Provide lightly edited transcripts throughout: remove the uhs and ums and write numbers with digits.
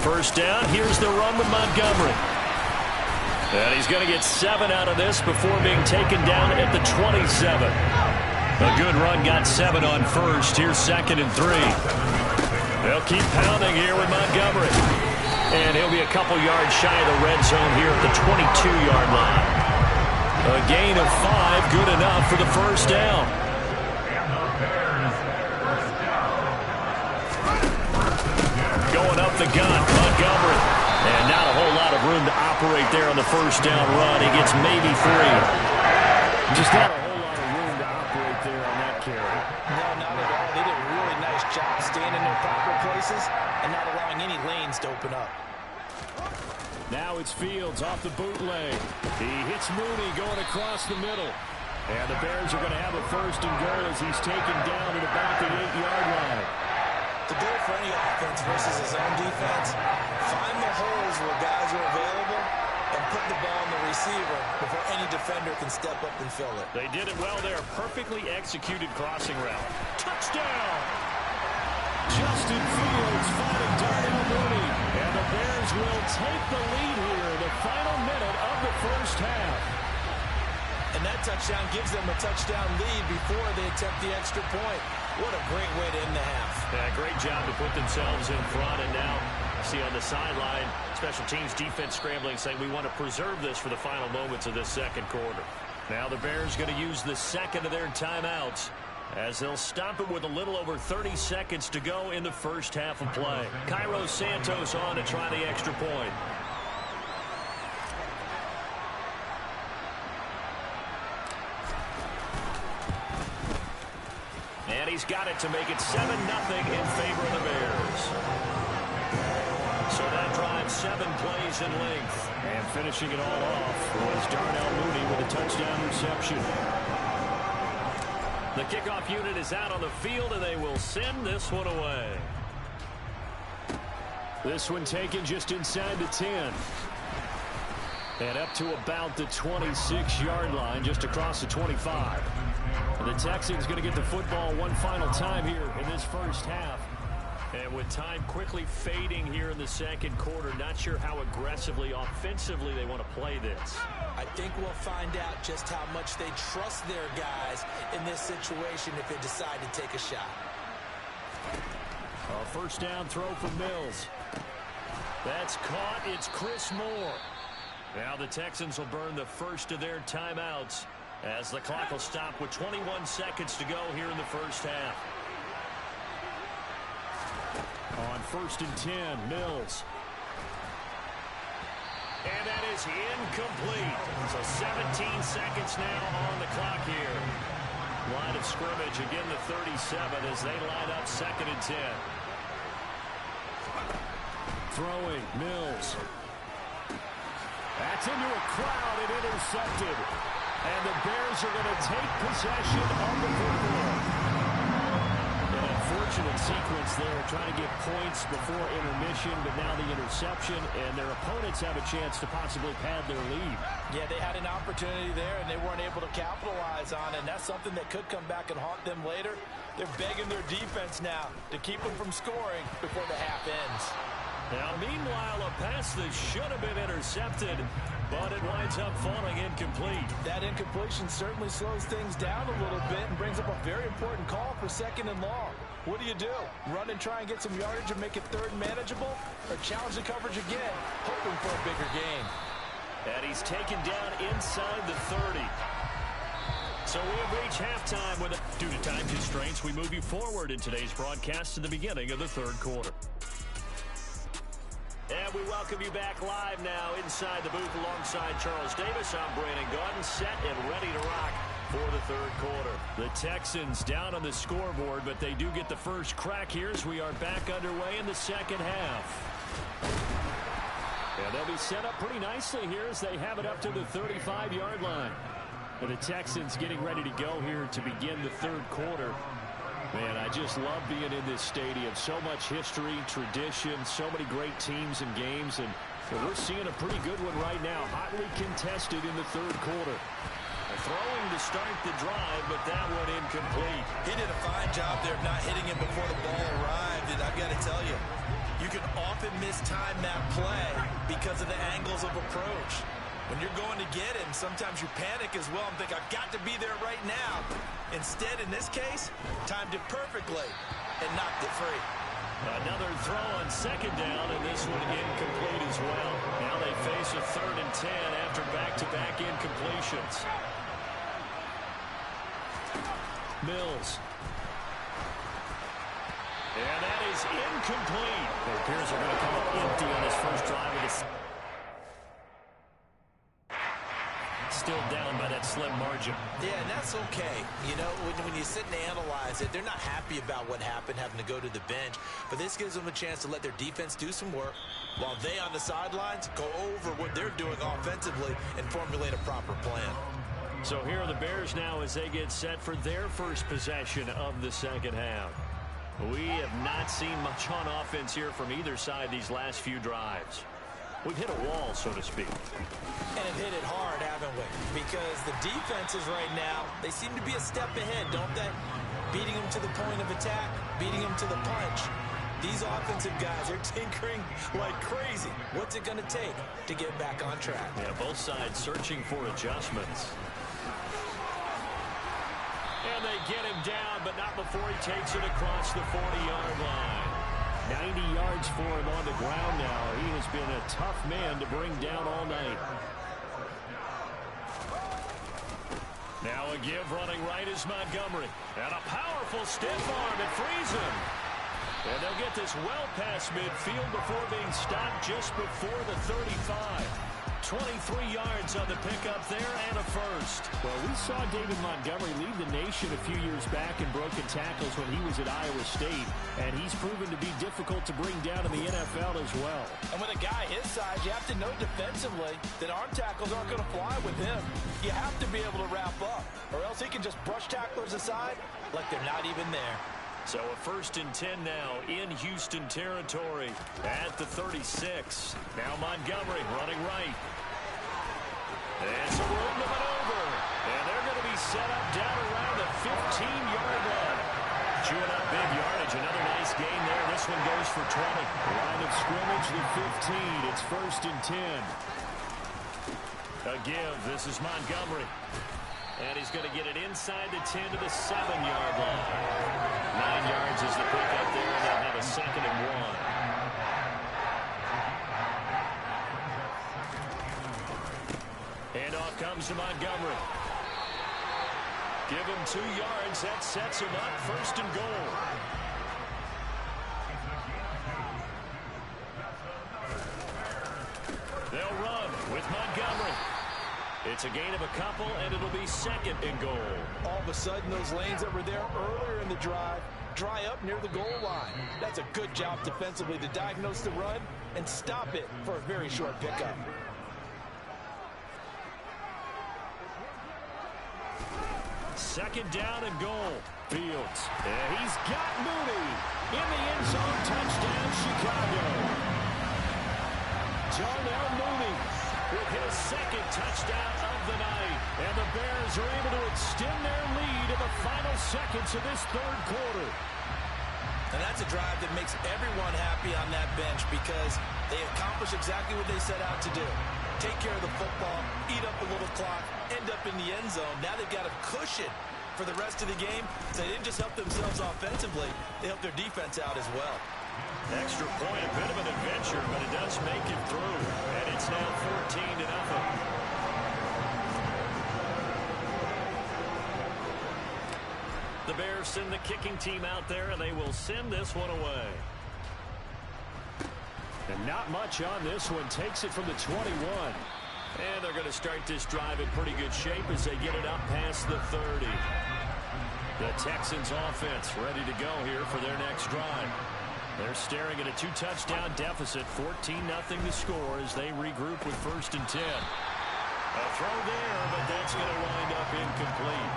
first down. Here's the run with Montgomery. And he's going to get 7 out of this before being taken down at the 27. A good run got 7 on first. Here's 2nd and 3. They'll keep pounding here with Montgomery. And he'll be a couple yards shy of the red zone here at the 22-yard line. A gain of 5, good enough for the first down. Going up the gun, Montgomery. And not a whole lot of room to operate there on the first down run. He gets maybe 3. Just not a whole lot of room to operate there on that carry. No, not at all. They did a really nice job staying in their proper places and not allowing any lanes to open up. Now it's Fields off the bootleg. He hits Mooney going across the middle. And the Bears are going to have a first and goal as he's taken down at about the 8-yard line. The goal for any offense versus his own defense, find the holes where guys are available and put the ball in the receiver before any defender can step up and fill it. They did it well there. Perfectly executed crossing route. Touchdown! Justin Fields finding Darnell Mooney. And the Bears will take the lead here in the final minute of the first half. And that touchdown gives them a touchdown lead before they attempt the extra point. What a great way to end the half. Yeah, great job to put themselves in front. And now, see on the sideline, special teams defense scrambling, saying we want to preserve this for the final moments of this second quarter. Now the Bears going to use the second of their timeouts as they'll stop it with a little over 30 seconds to go in the first half of play. Cairo Santos on to try the extra point. And he's got it to make it 7-0 in favor of the Bears. So that drives 7 plays in length. And finishing it all off was Darnell Mooney with a touchdown reception. The kickoff unit is out on the field, and they will send this one away. This one taken just inside the 10. And up to about the 26-yard line, just across the 25. And the Texans going to get the football one final time here in this first half. And with time quickly fading here in the second quarter, not sure how aggressively, offensively they want to play this. I think we'll find out just how much they trust their guys in this situation if they decide to take a shot. A first down throw for Mills. That's caught. It's Chris Moore. Now the Texans will burn the first of their timeouts as the clock will stop with 21 seconds to go here in the first half. On 1st and 10, Mills. And that is incomplete. So 17 seconds now on the clock here. Line of scrimmage, again the 37 as they line up 2nd and 10. Throwing, Mills. That's into a crowd and intercepted. And the Bears are going to take possession of the football. An unfortunate sequence there, trying to get points before intermission, but now the interception, and their opponents have a chance to possibly pad their lead. Yeah, they had an opportunity there, and they weren't able to capitalize on it, and that's something that could come back and haunt them later. They're begging their defense now to keep them from scoring before the half ends. Now, meanwhile, a pass that should have been intercepted, but it winds up falling incomplete. That incompletion certainly slows things down a little bit and brings up a very important call for 2nd and long. What do? Run and try and get some yardage and make it 3rd and manageable? Or challenge the coverage again, hoping for a bigger gain? And he's taken down inside the 30. So we have reached halftime with it. Due to time constraints, we move you forward in today's broadcast to the beginning of the 3rd quarter. And we welcome you back live now inside the booth alongside Charles Davis. I'm Brandon Gaudin, set and ready to rock for the 3rd quarter. The Texans down on the scoreboard, but they do get the first crack here as we are back underway in the second half. And they'll be set up pretty nicely here as they have it up to the 35-yard line. And the Texans getting ready to go here to begin the 3rd quarter. Man, I just love being in this stadium. So much history, tradition, so many great teams and games. And we're seeing a pretty good one right now. Hotly contested in the 3rd quarter. Throwing to start the drive, but that one incomplete. He did a fine job there of not hitting him before the ball arrived. And I've got to tell you, You can often mistime that play because of the angles of approach. When you're going to get him, sometimes you panic as well and think, I've got to be there right now. Instead, in this case, timed it perfectly and knocked it free. Another throw on second down, and this one incomplete as well. Now they face a 3rd and 10 after back-to-back incompletions. Mills. And that is incomplete. It appears they're going to come up empty on his first drive of the still down by that slim margin. Yeah, and that's okay. You know, when you sit and analyze it, they're not happy about what happened, having to go to the bench. But this gives them a chance to let their defense do some work while they on the sidelines go over what they're doing offensively and formulate a proper plan. So here are the Bears now as they get set for their first possession of the second half. We have not seen much on offense here from either side these last few drives. We've hit a wall, so to speak. And have hit it hard, haven't we? Because the defenses right now, they seem to be a step ahead, don't they? Beating them to the point of attack, beating them to the punch. These offensive guys are tinkering like crazy. What's it going to take to get back on track? Yeah, both sides searching for adjustments. And they get him down, but not before he takes it across the 40-yard line. 90 yards for him on the ground now. He has been a tough man to bring down all night. Now a give running right is Montgomery. And a powerful stiff arm. It frees him. And they'll get this well past midfield before being stopped just before the 35. 23 yards on the pickup there and a first. Well, we saw David Montgomery lead the nation a few years back in broken tackles when he was at Iowa State, and he's proven to be difficult to bring down in the NFL as well. And with a guy his size, you have to know defensively that arm tackles aren't going to fly with him. You have to be able to wrap up, or else he can just brush tacklers aside like they're not even there. So a 1st and 10 now in Houston territory at the 36. Now Montgomery running right. It's a room to maneuver. And they're going to be set up down around the 15-yard line. Chewing up big yardage. Another nice gain there. This one goes for 20. Line of scrimmage, the 15. It's 1st and 10. A give. This is Montgomery. And he's going to get it inside the 10 to the 7-yard line. 9 yards is the pickup there, and they'll have a 2nd and 1. And off comes to Montgomery. Give him 2 yards. That sets him up 1st and goal. They'll run with Montgomery. It's a gain of a couple, and it'll be 2nd and goal. All of a sudden, those lanes that were there earlier in the drive dry up near the goal line. That's a good job defensively to diagnose the run and stop it for a very short pickup. Second down and goal. Fields. He's got Mooney in the end zone. Touchdown, Chicago. Darnell Mooney with his 2nd touchdown of the night. And the Bears are able to extend their lead in the final seconds of this 3rd quarter. And that's a drive that makes everyone happy on that bench because they accomplish exactly what they set out to do. Take care of the football, eat up a little clock, end up in the end zone. Now they've got a cushion for the rest of the game. So they didn't just help themselves offensively, they helped their defense out as well. Extra point, a bit of an adventure, but it does make it through. And it's now 14-0. The Bears send the kicking team out there, and they will send this one away. And not much on this one. Takes it from the 21. And they're going to start this drive in pretty good shape as they get it up past the 30. The Texans offense ready to go here for their next drive. They're staring at a 2-touchdown deficit, 14-0 to score as they regroup with 1st and 10. A throw there, but that's going to wind up incomplete.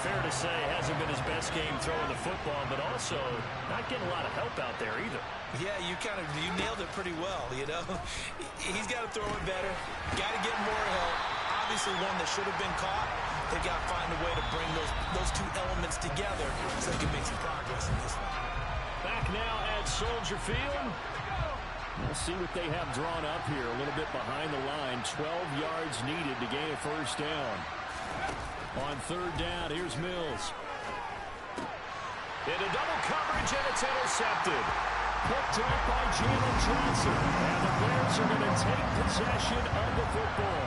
Fair to say, hasn't been his best game throwing the football, but also not getting a lot of help out there either. Yeah, you nailed it pretty well, you know. He's got to throw it better, got to get more help. Obviously one that should have been caught. They've got to find a way to bring those two elements together so they can make some progress in this one. Back now at Soldier Field. We'll see what they have drawn up here. A little bit behind the line. 12 yards needed to gain a first down. On third down, here's Mills. Into double coverage, and it's intercepted. Picked up by Jalen Johnson. And the Bears are going to take possession of the football.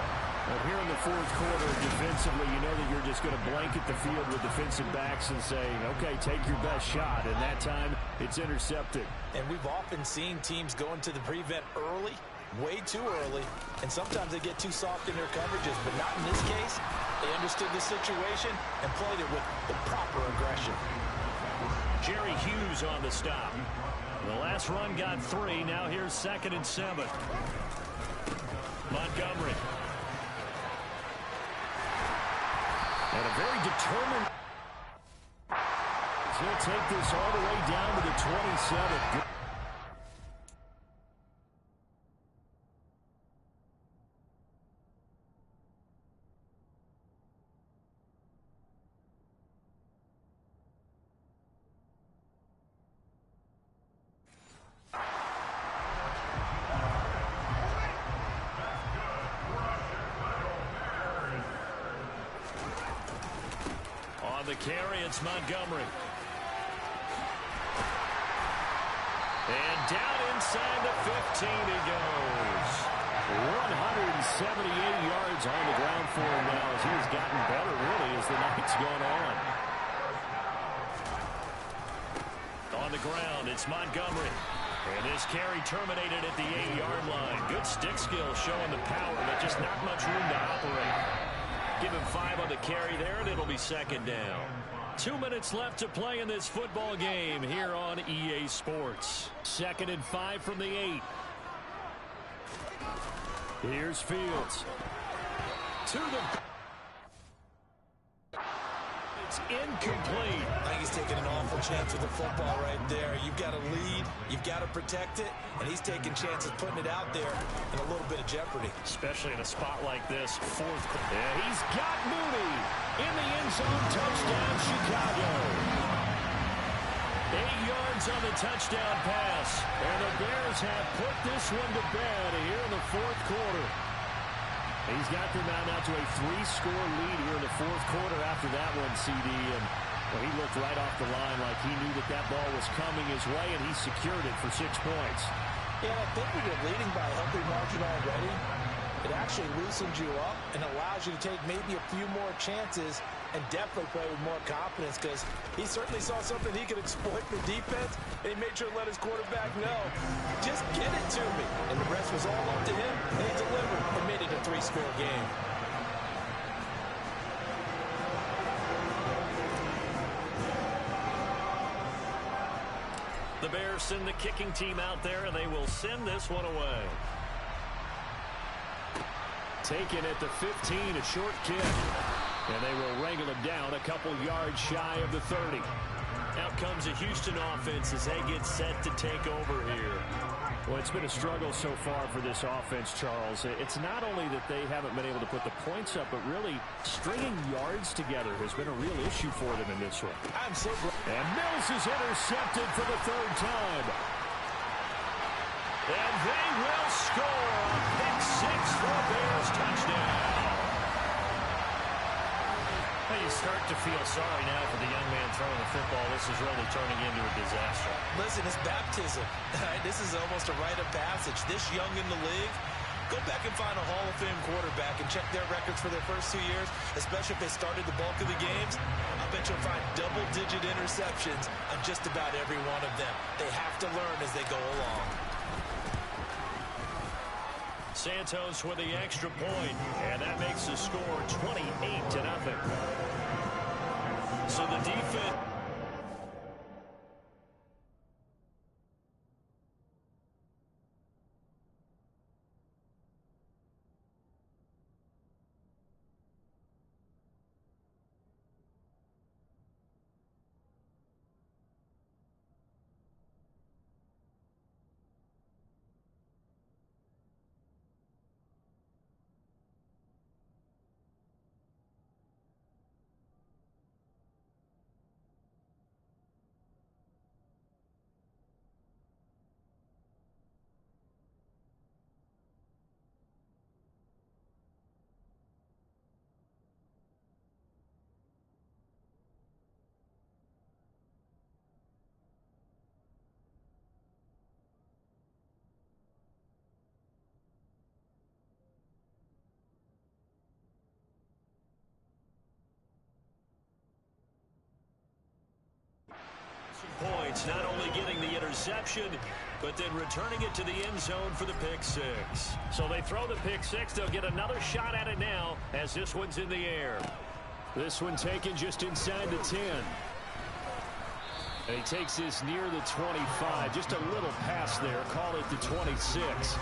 But here in the fourth quarter, defensively, you know that you're just going to blanket the field with defensive backs and say, okay, take your best shot. And that time, it's intercepted. And we've often seen teams go into the prevent early, way too early, and sometimes they get too soft in their coverages, but not in this case. They understood the situation and played it with the proper aggression. Jerry Hughes on the stop. The last run got 3. Now here's 2nd and 7. Montgomery. And a very determined. He'll take this all the way down to the 27. On the carry, it's Montgomery. And down inside the 15 he goes. 178 yards on the ground for him now as he's gotten better, really, as the night's gone on. On the ground, it's Montgomery. And this carry terminated at the 8-yard line. Good stick skill showing the power, but just not much room to operate. Give him 5 on the carry there, and it'll be 2nd down. 2 minutes left to play in this football game here on EA Sports. 2nd and 5 from the 8. Here's Fields. To the... It's incomplete. I think he's taking an awful chance with the football right there. You've got to lead, you've got to protect it, and he's taking chances putting it out there in a little bit of jeopardy. Especially in a spot like this, 4th. Yeah, he's got Mooney in the end zone. Touchdown, Chicago. 8 yards on the touchdown pass. And the Bears have put this one to bed here in the fourth quarter. He's got them now to a 3-score lead here in the fourth quarter after that one, CD. And well, he looked right off the line like he knew that that ball was coming his way, and he secured it for 6 points. Yeah, I think when you're leading by a healthy margin already, it actually loosens you up and allows you to take maybe a few more chances and definitely play with more confidence, because he certainly saw something he could exploit for defense, and he made sure to let his quarterback know, just get it to me. And the rest was all up to him, and he delivered and made it a 3-score game. The Bears send the kicking team out there, and they will send this one away. Taken at the 15, a short kick. And they will wrangle him down a couple yards shy of the 30. Out comes a Houston offense as they get set to take over here. Well, it's been a struggle so far for this offense, Charles. It's not only that they haven't been able to put the points up, but really stringing yards together has been a real issue for them in this one. I'm so glad. And Mills is intercepted for the 3rd time. And they will score a pick 6 for a Bears touchdown. You start to feel sorry now for the young man throwing the football. This is really turning into a disaster. Listen, it's baptism. This is almost a rite of passage. This young in the league, go back and find a Hall of Fame quarterback and check their records for their first 2 years, especially if they started the bulk of the games. I bet you'll find double-digit interceptions on just about every one of them. They have to learn as they go along. Santos with the extra point, and that makes the score 28-0. So the defense... points, not only getting the interception, but then returning it to the end zone for the pick six. So they throw the pick six. They'll get another shot at it now as this one's in the air. This one taken just inside the 10. And he takes this near the 25. Just a little pass there. Call it the 26.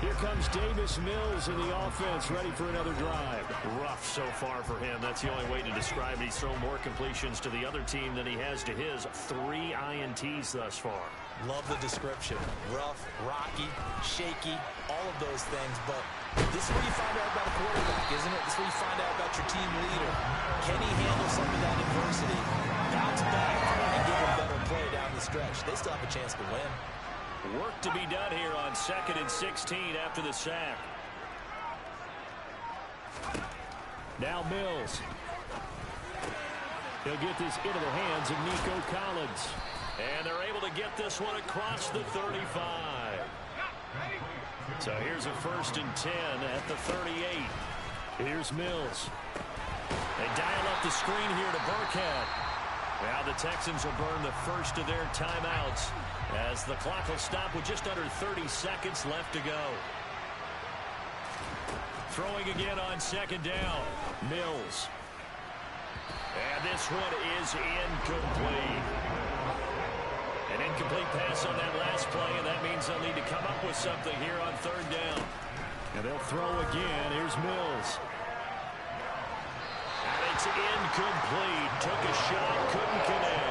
Here comes Davis Mills in the offense, ready for another drive. Rough so far for him. That's the only way to describe it. He's thrown more completions to the other team than he has to his. 3 INTs thus far. Love the description. Rough, rocky, shaky, all of those things. But this is where you find out about a quarterback, isn't it? This is where you find out about your team leader. Can he handle some of that adversity, bounce back, and give a better play down the stretch? They still have a chance to win. Work to be done here on 2nd and 16 after the sack. Now Mills. He'll get this into the hands of Nico Collins. And they're able to get this one across the 35. So here's a 1st and 10 at the 38. Here's Mills. They dial up the screen here to Burkhead. Now the Texans will burn the first of their timeouts as the clock will stop with just under 30 seconds left to go. Throwing again on 2nd down. Mills. And this one is incomplete. An incomplete pass on that last play, and that means they'll need to come up with something here on 3rd down. And they'll throw again. Here's Mills. And it's incomplete. Took a shot, couldn't connect.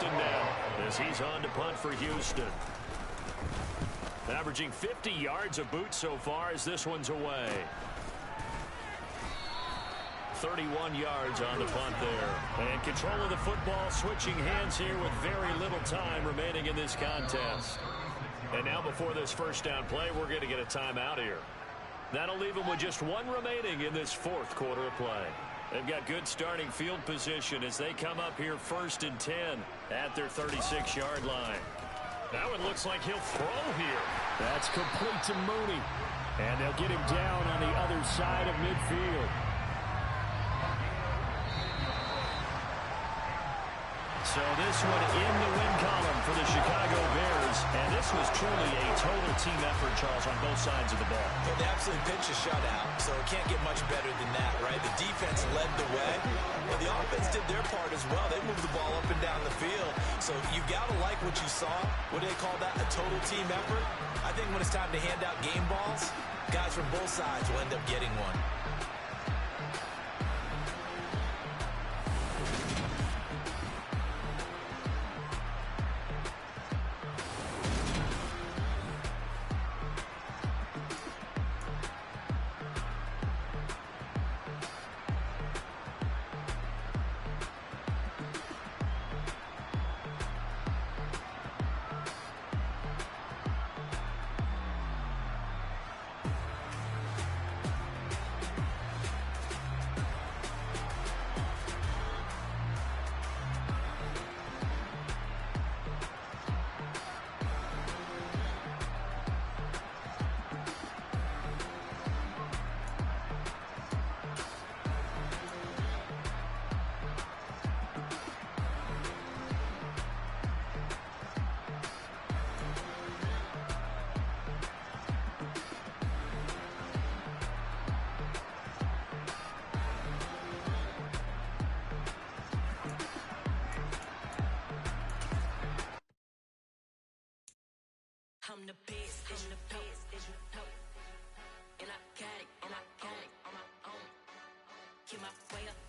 Houston now as he's on to punt for Houston. Averaging 50 yards a boot so far as this one's away. 31 yards on the punt there. And control of the football, switching hands here with very little time remaining in this contest. And now before this 1st down play, we're going to get a timeout here. That'll leave them with just 1 remaining in this 4th quarter of play. They've got good starting field position as they come up here 1st and 10 at their 36-yard line. Now it looks like he'll throw here. That's complete to Mooney. And they'll get him down on the other side of midfield. So this one in the win column for the Chicago Bears. And this was truly a total team effort, Charles, on both sides of the ball. Yeah, they absolutely pitched a shutout, so it can't get much better than that, right? The defense led the way, and the offense did their part as well. They moved the ball up and down the field. So you've got to like what you saw. What do they call that? A total team effort? I think when it's time to hand out game balls, guys from both sides will end up getting one. I'm the best, I'm the best, and I got it, on my own, keep my way up.